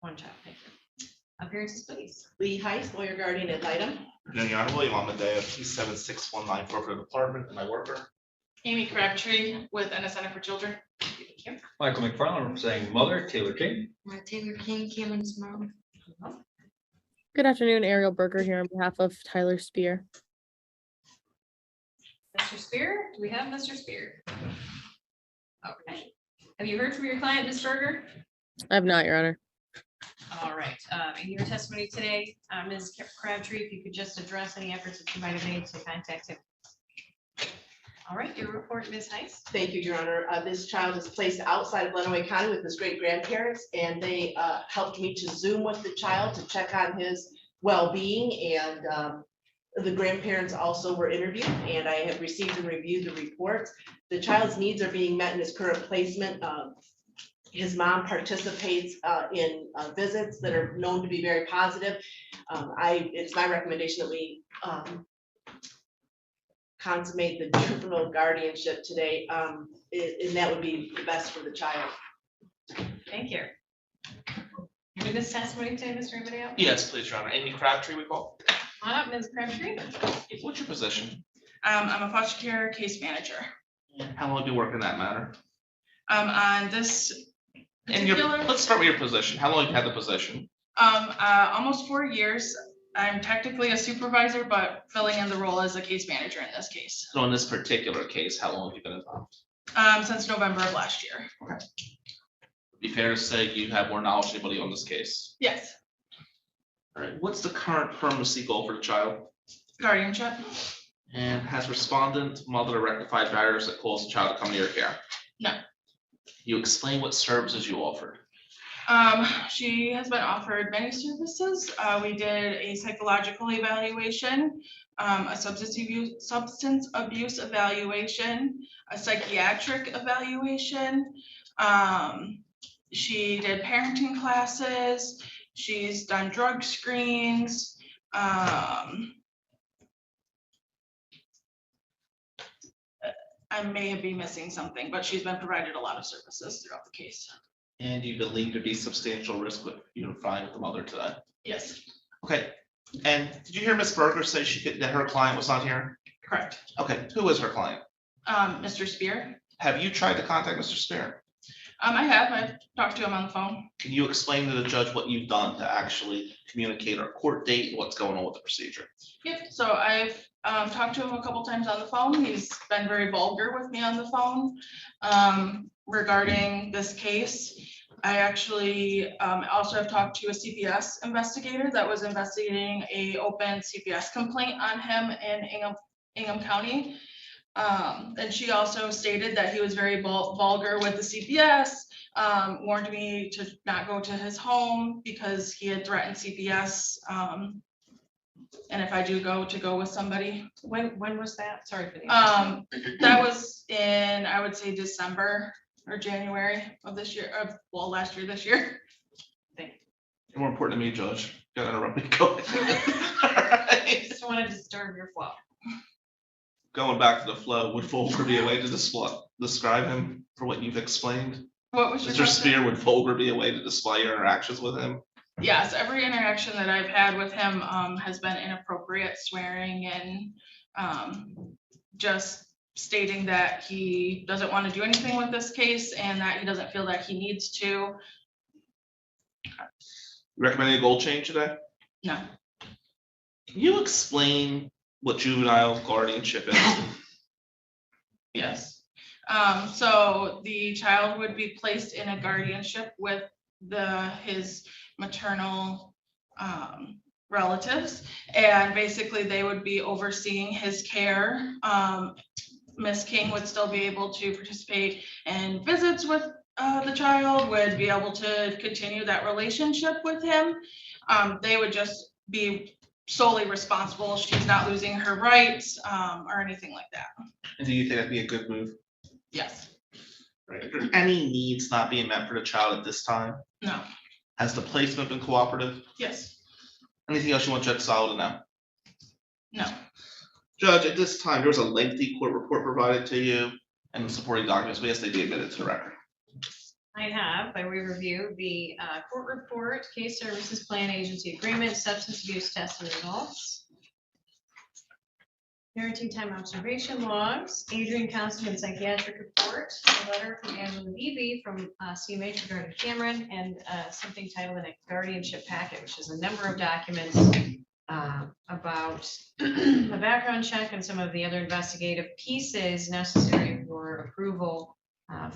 One child, thank you. Appearances, please. Lee Heist, lawyer guardian ad litem. Your Honor, William Amadeo, 27619 Forfeit Department, and my worker. Amy Crabtree with NS Center for Children. Thank you. Michael McFarland representing mother, Taylor King. Taylor King, Cameron's mom. Good afternoon, Ariel Berger here on behalf of Tyler Spear. Mr. Spear, do we have Mr. Spear? Okay. Have you heard from your client, Ms. Berger? I have not, Your Honor. All right, in your testimony today, Ms. Crabtree, if you could just address any efforts that you might have made to contact him. All right, your report, Ms. Heist. Thank you, Your Honor. This child is placed outside of Lenawee County with his great grandparents, and they helped me to Zoom with the child to check on his well-being, and the grandparents also were interviewed, and I have received and reviewed the reports. The child's needs are being met in his current placement. His mom participates in visits that are known to be very positive. It's my recommendation that we consummate the juvenile guardianship today, and that would be the best for the child. Thank you. With this testimony today, Mr. Amadeo? Yes, please, Your Honor. Amy Crabtree, we call. Come on up, Ms. Crabtree. What's your position? I'm a foster care case manager. How long have you worked in that matter? On this And particular, let's start with your position. How long have you had the position? almost 4 years. I'm technically a supervisor, but filling in the role as a case manager in this case, So in this particular case, how long have you been involved? since November of last year. Be fair to say you have more knowledge than anybody on this case. Yes, All right, what's the current permanency goal for the child? guardianship. And has respondent mother rectified barriers that cause the child to come to your care? No. You explain what services you offered. She has been offered many services. We did a psychological evaluation, a substance abuse evaluation, a psychiatric evaluation. She did parenting classes. She's done drug screens. I may be missing something, but she's been provided a lot of services throughout the case. And you believe to be substantial risk with unifying with the mother today? Yes, Okay, and did you hear Ms. Berger say that her client was not here? correct. Okay, who is her client? Mr. Spear. Have you tried to contact Mr. Spear? I've talked to him on the phone. Can you explain to the judge what you've done to actually communicate our court date and what's going on with the procedure? Yep, so I've talked to him a couple times on the phone. He's been very vulgar with me on the phone regarding this case. I actually also have talked to a CPS investigator that was investigating a open CPS complaint on him in Ingham County. And she also stated that he was very vulgar with the CPS, warned me to not go to his home because he had threatened CPS. And if I do go, to go with somebody. When was that? Sorry for the. That was in, I would say, December or January of this year, well, last year, this year. More important to me, Judge. Gotta interrupt me. Go ahead. Just want to disturb your flow. Going back to the flow, would vulgar be a way to describe him for what you've explained? What was your Mr. question? Spear, would vulgar be a way to display your interactions with him? Yes, every interaction that I've had with him has been inappropriate, swearing and just stating that he doesn't want to do anything with this case and that he doesn't feel that he needs to. You recommending a goal change today? No. Can you explain what juvenile guardianship is? Yes. So the child would be placed in a guardianship with his maternal relatives, and basically they would be overseeing his care. Miss King would still be able to participate in visits with the child, would be able to continue that relationship with him. They would just be solely responsible. She's not losing her rights or anything like that. And do you think that'd be a good move? Yes. Right. Are there any needs not being met for the child at this time? No. Has the placement been cooperative? Yes. Anything else you want Judge Sala to know? No. Judge, at this time, there was a lengthy court report provided to you and supporting documents. We ask they be admitted to the record. I have, by way of review, the court report, case services plan, agency agreement, substance abuse test and results. Parenting time observation logs, Adrian counseling and psychiatric report, a letter from Angela Levy from CMH regarding Cameron, and something titled a guardianship packet, which is a number of documents about the background check and some of the other investigative pieces necessary for approval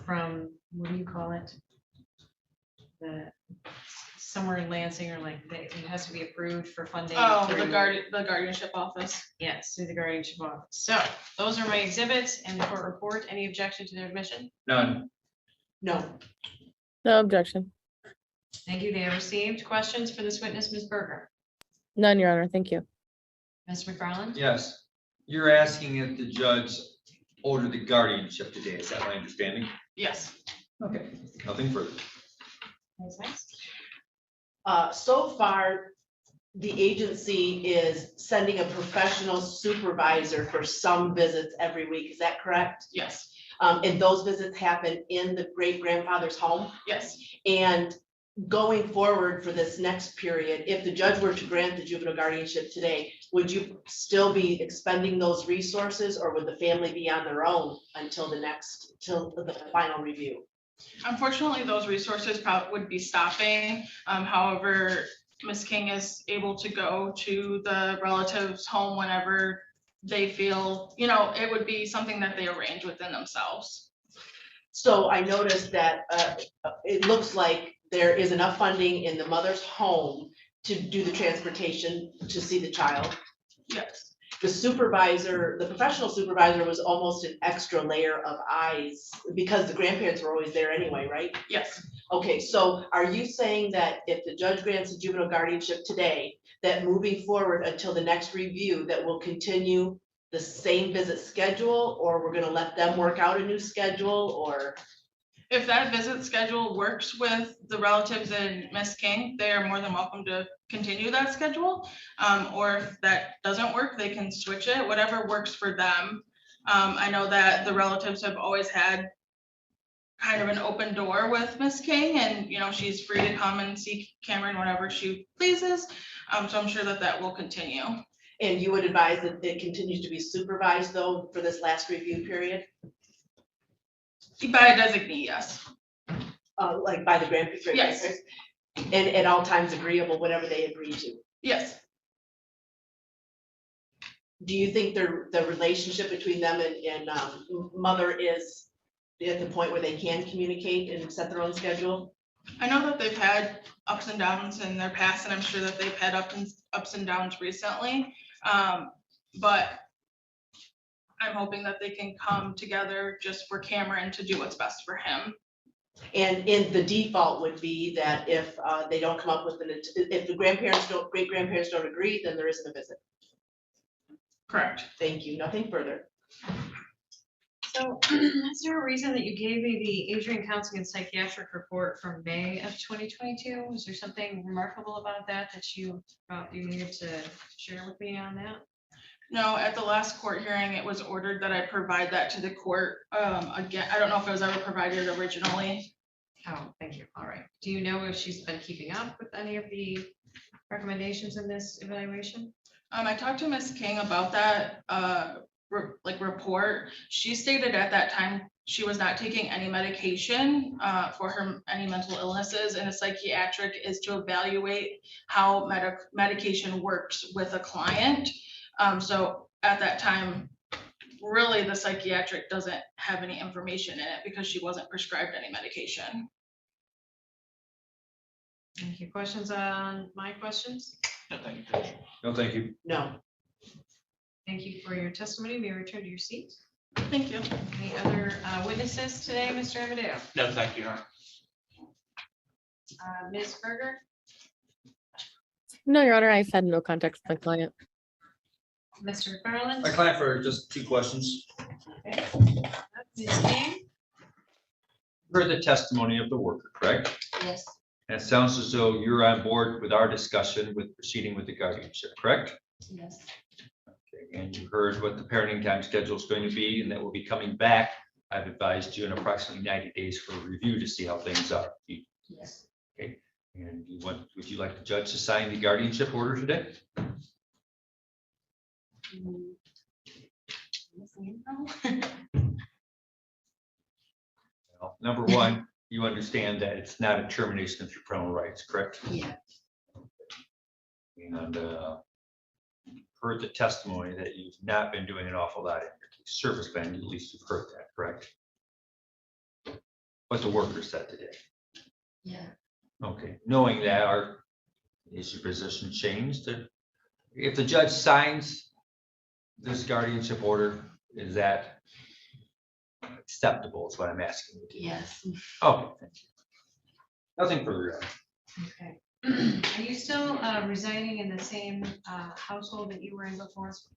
from, what do you call it? The, somewhere in Lansing, or like, it has to be approved for funding. Oh, the through- guardianship office. Yes, through the guardianship office. So those are my exhibits and the court report. Any objection to their admission? None. No. No objection. Thank you. They are received. Questions for this witness, Ms. Berger? None, Your Honor. Thank you. Mr. McFarland? Yes. You're asking if the judge ordered the guardianship today. Is that my understanding? Yes. Okay. Nothing further. Ms. Hess? So far, the agency is sending a professional supervisor for some visits every week. Is that correct? Yes. And those visits happen in the great grandfather's home. Yes. And going forward for this next period, if the judge were to grant the juvenile guardianship today, would you still be expending those resources, or would the family be on their own until till the final review? Unfortunately, those resources probably would be stopping. However, Ms. King is able to go to the relative's home whenever they feel, it would be something that they arrange within themselves. So I noticed that it looks like there is enough funding in the mother's home to do the transportation to see the child. Yes. The supervisor, the professional supervisor, was almost an extra layer of eyes because the grandparents were always there anyway, right? Yes. Okay, so are you saying that if the judge grants a juvenile guardianship today, that moving forward until the next review, that we'll continue the same visit schedule, or we're gonna let them work out a new schedule, or? If that visit schedule works with the relatives and Ms. King, they are more than welcome to continue that schedule. Or if that doesn't work, they can switch it, whatever works for them. I know that the relatives have always had kind of an open door with Ms. King, and she's free to come and see Cameron whenever she pleases. So I'm sure that will continue. And you would advise that it continues to be supervised though for this last review period? By a designee, yes. Like by the grandparents? Yes. And at all times agreeable, whatever they agree to? Yes. Do you think the relationship between them and mother is at the point where they can communicate and set their own schedule? I know that they've had ups and downs in their past, and I'm sure that they've had ups and downs recently. But I'm hoping that they can come together just for Cameron to do what's best for him. And in the default would be that if they don't come up with if the great grandparents don't agree, then there isn't a visit. Correct. Thank you. Nothing further. So is there a reason that you gave me the Adrian Counseling and Psychiatric report from May of 2022? Is there something remarkable about that you needed to share with me on that? No, at the last court hearing, it was ordered that I provide that to the court. Again, I don't know if it was ever provided originally. Oh, thank you. All right. Do you know if she's been keeping up with any of the recommendations in this evaluation? I talked to Ms. King about that report. She stated at that time she was not taking any medication for any mental illnesses, and a psychiatric is to evaluate how medication works with a client. So at that time, really the psychiatric doesn't have any information in it because she wasn't prescribed any medication. Thank you. Questions on my questions? No, thank you, Judge. No, thank you. No. Thank you for your testimony. May you return to your seat. Thank you. Any other witnesses today, Mr. Amadeo? No, thank you, Your Honor. Ms. Berger? No, Your Honor, I've had no contact with my client. Mr. McFarland? My client for just 2 questions. Okay. Ms. King? Heard the testimony of the worker, correct? Yes. And it sounds as though you're on board with our discussion with proceeding with the guardianship, correct? Yes. Okay, and you heard what the parenting time schedule is going to be, and that will be coming back I've advised you in approximately 90 days for a review to see how things are. Yes. Okay, and would you like the judge to sign the guardianship order today? Well, number one, you understand that it's not a termination of your parental rights, correct? Yeah. And heard the testimony that you've not been doing an awful lot in your service band, at least you've heard that, correct? What the worker said today. Yeah. Okay, knowing that, is your position changed? If the judge signs this guardianship order, is that acceptable, is what I'm asking you to. Yes. Okay, thank you. Nothing further. Okay. Are you still residing in the same household that you were in before? Is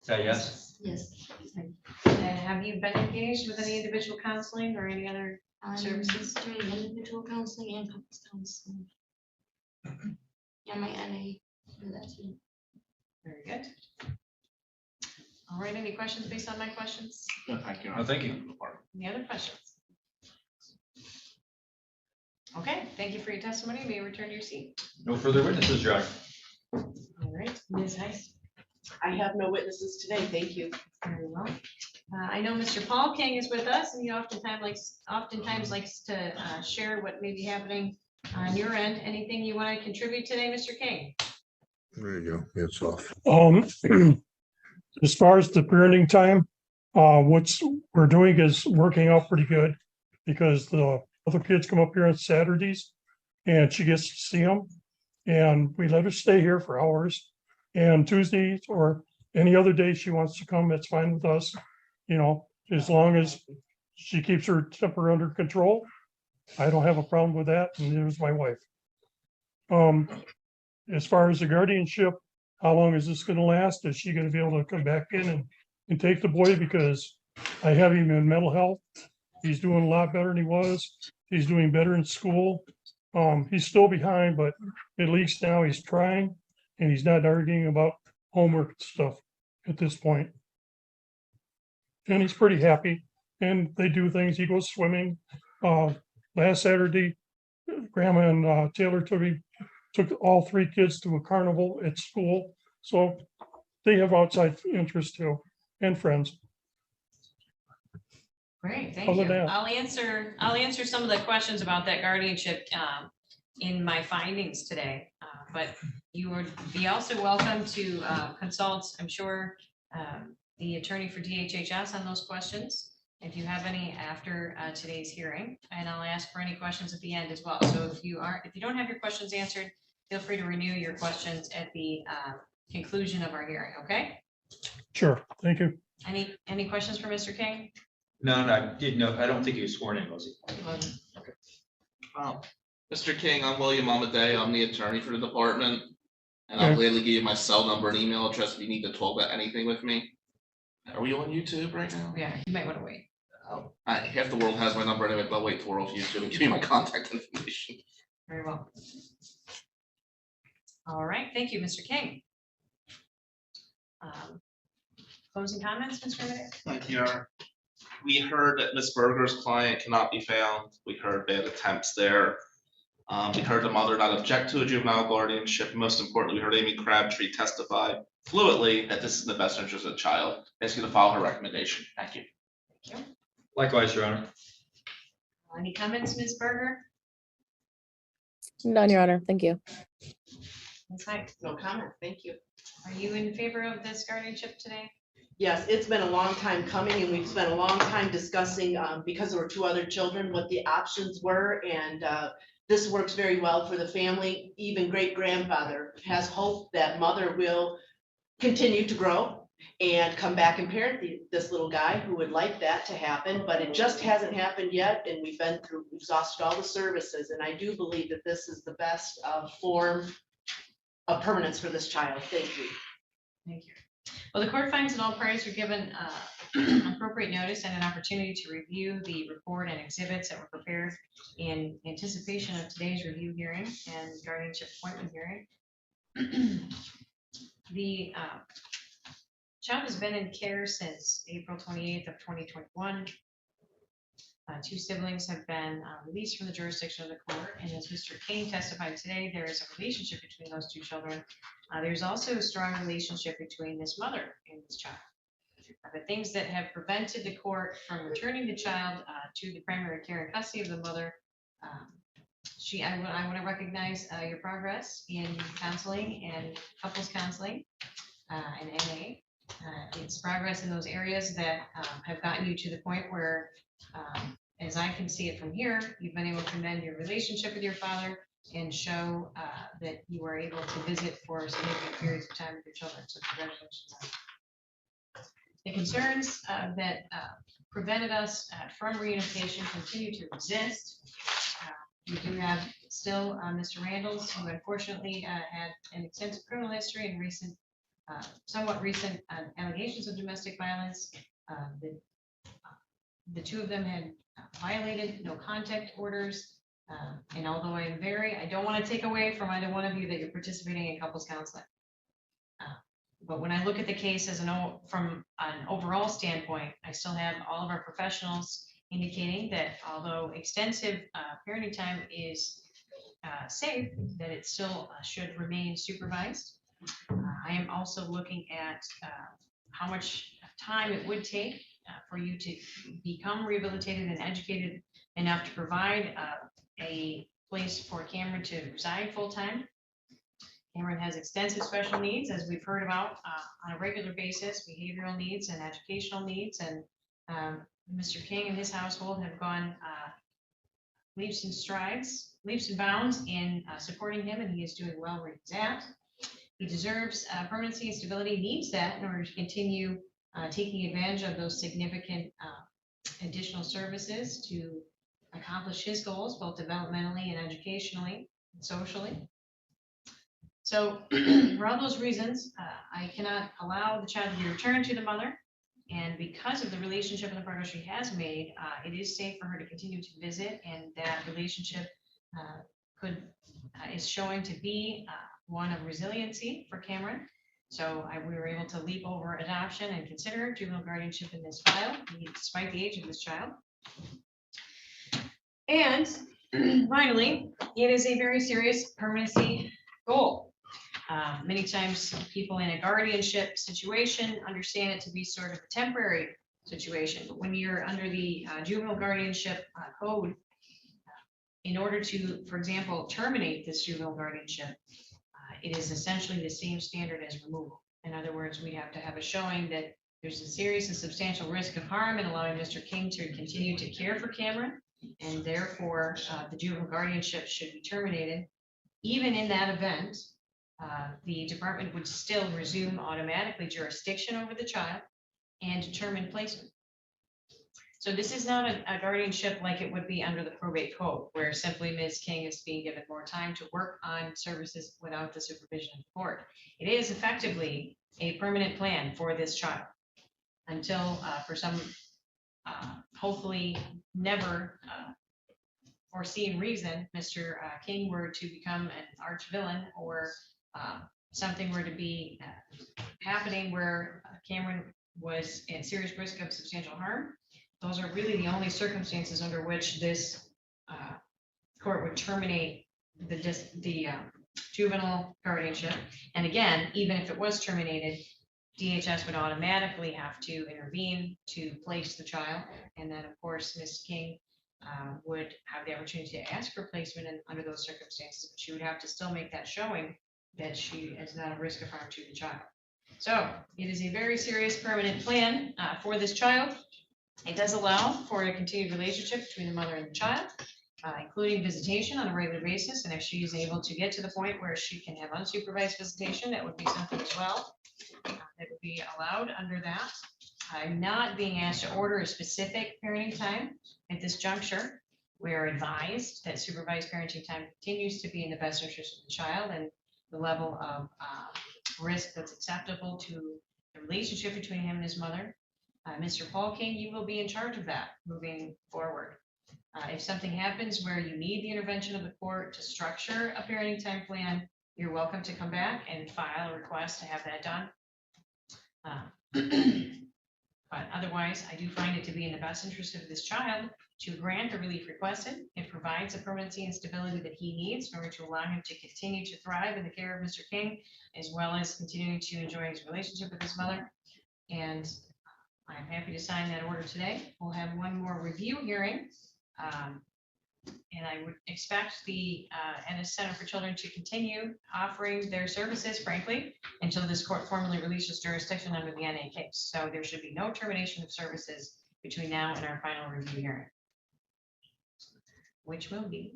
that yes? Yes. And have you been engaged with any individual counseling or any other services? Doing individual counseling and couples counseling. And my NA for that too. Very good. All right, any questions based on my questions? No, thank you. No, thank you. Any other questions? Okay, thank you for your testimony. May you return to your seat. No further witnesses, Your Honor. All right, Ms. Heiss. I have no witnesses today. Thank you. Very well. I know Mr. Paul King is with us, and he oftentimes likes to share what may be happening on your end. Anything you want to contribute today, Mr. King? There you go, it's off. As far as the parenting time, what's we're doing is working out pretty good because the other kids come up here on Saturdays and she gets to see them. And we let her stay here for hours, and Tuesdays or any other day she wants to come, it's fine with us. You know, as long as she keeps her temper under control, I don't have a problem with that. And there's my wife. As far as the guardianship, how long is this gonna last? Is she gonna be able to come back in and take the boy? Because I have him in mental health. He's doing a lot better than he was. He's doing better in school. He's still behind, but at least now he's trying and he's not arguing about homework stuff at this point. And he's pretty happy and they do things. He goes swimming. Last Saturday, Grandma and Taylor took all three kids to a carnival at school. So they have outside interests too and friends. Great, thank Other you. than that- I'll answer some of the questions about that guardianship in my findings today. But you would be also welcome to consult, I'm sure, the attorney for DHHS on those questions, if you have any after today's hearing, and I'll ask for any questions at the end as well. So if you don't have your questions answered, feel free to renew your questions at the conclusion of our hearing, okay? Sure, thank you. Any questions for Mr. King? None, I did know, I don't think he was sworn in, was he? Mr. King, I'm William Amadei. I'm the attorney for the department. And I'll gladly give you my cell number and email address if you need to talk about anything with me. Are we on YouTube right now? Yeah, you might want to wait. Half the world has my number anyway, but I'll wait till we're off YouTube and give you my contact information. Very well. All right, thank you, Mr. King. Closing comments, Mr. Ritter? Thank you. We heard that Ms. Berger's client cannot be found. We heard bad attempts there. We heard the mother not object to a juvenile guardianship. Most importantly, we heard Amy Crabtree testify fluently that this is in the best interest of the child. Ask you to follow her recommendation. Thank you. Thank you. Likewise, Your Honor. Any comments, Ms. Berger? None, Your Honor. Thank you. Ms. Height, No comment. Thank you. are you in favor of this guardianship today? Yes, it's been a long time coming and we've spent a long time discussing, because there were two other children, what the options were. And this works very well for the family. Even great grandfather has hope that mother will continue to grow and come back and parent this little guy who would like that to happen, but it just hasn't happened yet. And we've exhausted all the services. And I do believe that this is the best form of permanence for this child. Thank you. Thank you. Well, the court finds that all parties were given appropriate notice and an opportunity to review the report and exhibits that were prepared in anticipation of today's review hearing and guardianship appointment hearing. The child has been in care since April 28th of 2021. 2 siblings have been released from the jurisdiction of the court, and as Mr. King testified today, there is a relationship between those 2 children. There's also a strong relationship between this mother and this child. The things that have prevented the court from returning the child to the primary care and custody of the mother, I want to recognize your progress in counseling and couples counseling and NA. It's progress in those areas that have gotten you to the point where, as I can see it from here, you've been able to mend your relationship with your father and show that you are able to visit for significant periods of time with your children. So congratulations. The concerns that prevented us from reunification continue to exist. We do have still Mr. Randall's, who unfortunately had an extensive criminal history and recent, somewhat recent allegations of domestic violence. The 2 of them had violated no contact orders. And although I don't want to take away from either one of you that you're participating in couples counseling. But when I look at the case from an overall standpoint, I still have all of our professionals indicating that although extensive parenting time is safe, that it still should remain supervised. I am also looking at how much time it would take for you to become rehabilitated and educated enough to provide a place for Cameron to reside full-time. Cameron has extensive special needs, as we've heard about on a regular basis, behavioral needs and educational needs. And Mr. King and his household have gone leaps and bounds in supporting him, and he is doing well where he's at. He deserves permanency and stability, needs that in order to continue taking advantage of those significant additional services to accomplish his goals, both developmentally and educationally and socially. So for all those reasons, I cannot allow the child to be returned to the mother. And because of the relationship and the progress she has made, it is safe for her to continue to visit, and that relationship is showing to be one of resiliency for Cameron. So we were able to leap over adoption and consider juvenile guardianship in this file, despite the age of this child. And finally, it is a very serious permanency goal. Many times people in a guardianship situation understand it to be sort of a temporary situation. But when you're under the juvenile guardianship code, in order to, for example, terminate this juvenile guardianship, it is essentially the same standard as removal. In other words, we have to have a showing that there's a serious and substantial risk of harm in allowing Mr. King to continue to care for Cameron, and therefore the juvenile guardianship should be terminated. Even in that event, the department would still resume automatically jurisdiction over the child and determine placement. So this is not a guardianship like it would be under the probate code, where simply Ms. King is being given more time to work on services without the supervision of the court. It is effectively a permanent plan for this child until for some hopefully never foreseen reason, Mr. King were to become an arch villain, or something were to be happening where Cameron was at serious risk of substantial harm. Those are really the only circumstances under which this court would terminate the juvenile guardianship. And again, even if it was terminated, DHS would automatically have to intervene to place the child. And then, of course, Ms. King would have the opportunity to ask for placement under those circumstances, but she would have to still make that showing that she is not a risk of harm to the child. So it is a very serious permanent plan for this child. It does allow for a continued relationship between the mother and the child, including visitation on a regular basis. And if she is able to get to the point where she can have unsupervised visitation, that would be something as well that would be allowed under that. I'm not being asked to order a specific parenting time at this juncture. We are advised that supervised parenting time continues to be in the best interest of the child and the level of risk that's acceptable to the relationship between him and his mother. Mr. Paul King, you will be in charge of that moving forward. If something happens where you need the intervention of the court to structure a parenting time plan, you're welcome to come back and file a request to have that done. But otherwise, I do find it to be in the best interest of this child to grant the relief requested. It provides the permanency and stability that he needs in order to allow him to continue to thrive in the care of Mr. King, as well as continuing to enjoy his relationship with his mother. And I'm happy to sign that order today. We'll have one more review hearing. And I would expect the Ennis Center for Children to continue offering their services, frankly, until this court formally releases jurisdiction under the NA case. So there should be no termination of services between now and our final review hearing, which will be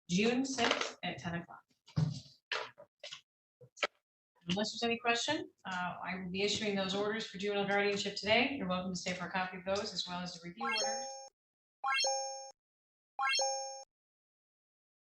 June 6th at 10 o'clock. Unless there's any question, I will be issuing those orders for juvenile guardianship today. You're welcome to stay for a copy of those as well as the review order.